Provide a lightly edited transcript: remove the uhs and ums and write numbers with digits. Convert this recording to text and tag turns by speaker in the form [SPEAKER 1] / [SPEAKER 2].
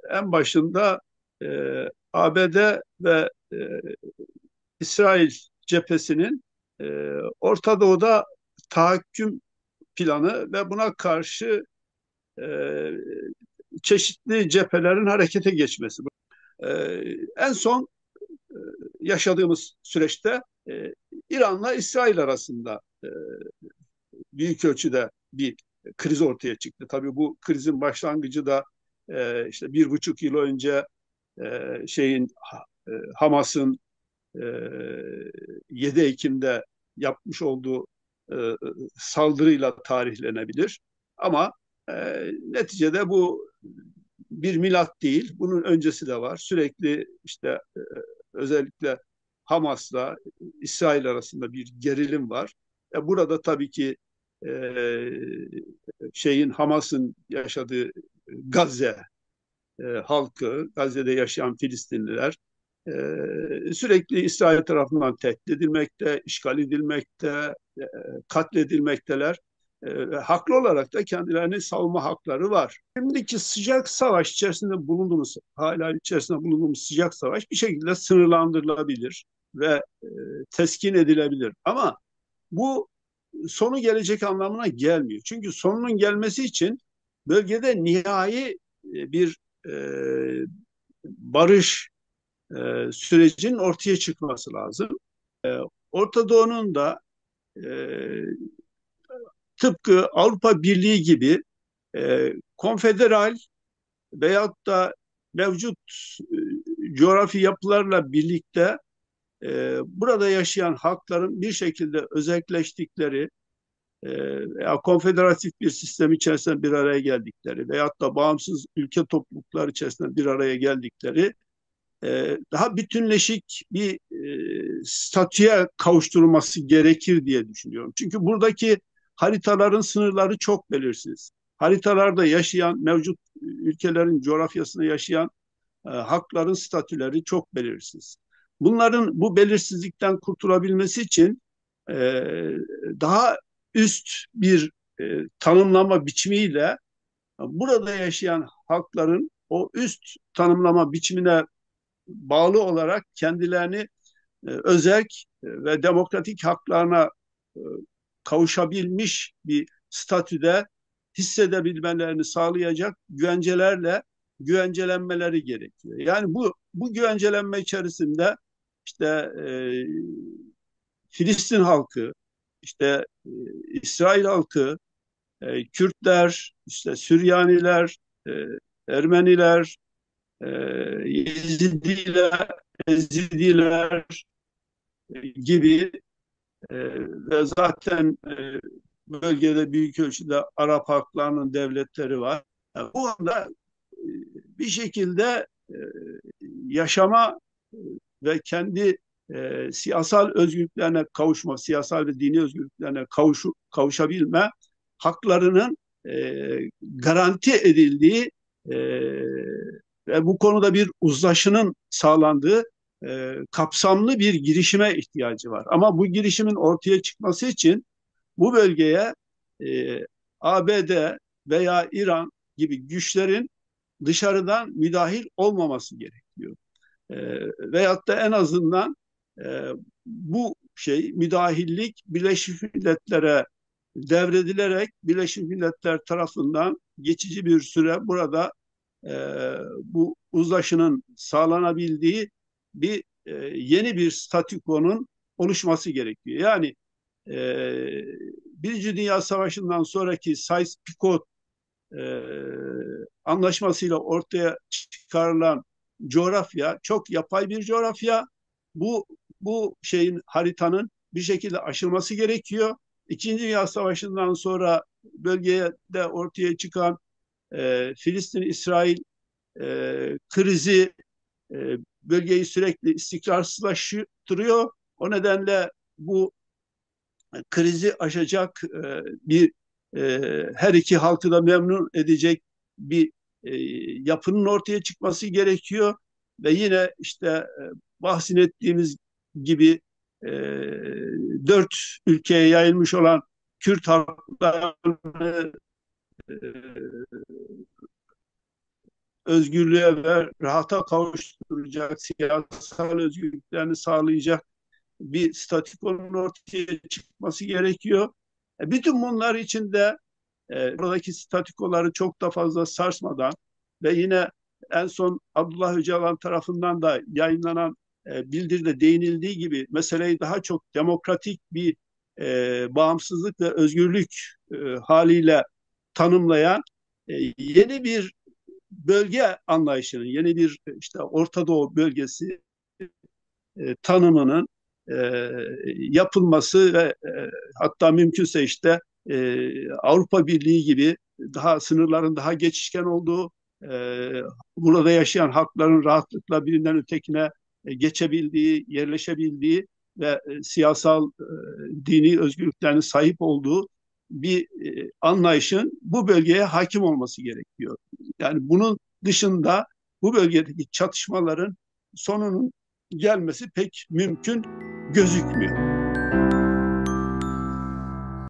[SPEAKER 1] en başında e, ABD ve İsrail cephesinin Orta Doğu'da tahakküm planı ve buna karşı e, çeşitli cephelerin harekete geçmesi. E, En son yaşadığımız süreçte e, İran'la İsrail arasında büyük ölçüde bir kriz ortaya çıktı. Tabii bu krizin başlangıcı da işte 1,5 yıl önce şeyin Hamas'ın e, 7 Ekim'de yapmış olduğu saldırıyla tarihlenebilir. Ama neticede bu bir milat değil. Bunun öncesi de var. Sürekli işte özellikle Hamas'la İsrail arasında bir gerilim var. Burada tabii ki e, Hamas'ın yaşadığı Gazze halkı, Gazze'de yaşayan Filistinliler sürekli İsrail tarafından tehdit edilmekte, işgal edilmekte, katledilmekteler. Haklı olarak da kendilerini savunma hakları var. Şimdiki sıcak savaş içerisinde bulunduğumuz, hala içerisinde bulunduğumuz sıcak savaş bir şekilde sınırlandırılabilir ve teskin edilebilir. Ama bu sonu gelecek anlamına gelmiyor. Çünkü sonunun gelmesi için bölgede nihai bir barış sürecin ortaya çıkması lazım. E, Orta Doğu'nun da e, tıpkı Avrupa Birliği gibi konfederal veyahut da mevcut coğrafi yapılarla birlikte burada yaşayan halkların bir şekilde özelleştikleri veya konfederatif bir sistem içerisinde bir araya geldikleri veyahut da bağımsız ülke topluluklar içerisinde bir araya geldikleri daha bütünleşik bir statüye kavuşturulması gerekir diye düşünüyorum. Çünkü buradaki haritaların sınırları çok belirsiz. Haritalarda yaşayan, mevcut ülkelerin coğrafyasında yaşayan hakların statüleri çok belirsiz. Bunların bu belirsizlikten kurtulabilmesi için e, daha üst bir tanımlama biçimiyle burada yaşayan halkların o üst tanımlama biçimine bağlı olarak kendilerini özerk ve demokratik haklarına e, kavuşabilmiş bir statüde hissedebilmelerini sağlayacak güvencelenmeleri gerekiyor. Yani bu güvencelenme içerisinde işte Filistin halkı, işte İsrail halkı, Kürtler, işte Süryaniler, e, Ermeniler, e, Yezidiler, Ezidiler gibi ve zaten bölgede büyük ölçüde Arap halklarının devletleri var. Yani bu anda bir şekilde yaşama ve kendi siyasal özgürlüklerine kavuşma, siyasal ve dini özgürlüklerine kavuşabilme haklarının garanti edildiği e, ve bu konuda bir uzlaşının sağlandığı kapsamlı bir girişime ihtiyacı var. Ama bu girişimin ortaya çıkması için bu bölgeye e, ABD veya İran gibi güçlerin dışarıdan müdahil olmaması gerekiyor. Veyahut da en azından bu müdahillik Birleşmiş Milletler'e devredilerek Birleşmiş Milletler tarafından geçici bir süre burada e, bu uzlaşının sağlanabildiği bir yeni bir statükonun oluşması gerekiyor. Yani e, Birinci Dünya Savaşı'ndan sonraki Sykes-Picot e, anlaşmasıyla ortaya çıkarılan coğrafya çok yapay bir coğrafya. Bu haritanın bir şekilde aşılması gerekiyor. İkinci Dünya Savaşı'ndan sonra bölgede ortaya çıkan Filistin-İsrail krizi bölgeyi sürekli istikrarsızlaştırıyor. O nedenle bu krizi aşacak bir her iki halkı da memnun edecek bir yapının ortaya çıkması gerekiyor ve yine işte bahsettiğimiz gibi e, dört ülkeye yayılmış olan Kürt halklarını özgürlüğe ve rahata kavuşturacak, siyasal özgürlüklerini sağlayacak bir statükonun ortaya çıkması gerekiyor. Bütün bunlar içinde buradaki statükoları çok da fazla sarsmadan ve yine en son Abdullah Öcalan tarafından da yayınlanan bildiride değinildiği gibi meseleyi daha çok demokratik bir bağımsızlık ve özgürlük haliyle tanımlayan yeni bir bölge anlayışının, yeni bir işte Orta Doğu bölgesi tanımının yapılması ve hatta mümkünse işte Avrupa Birliği gibi daha sınırların daha geçişken olduğu, burada yaşayan halkların rahatlıkla birinden ötekine geçebildiği, yerleşebildiği ve siyasal, dini özgürlüklerine sahip olduğu bir anlayışın bu bölgeye hakim olması gerekiyor. Yani bunun dışında bu bölgedeki çatışmaların sonunun gelmesi pek mümkün gözükmüyor.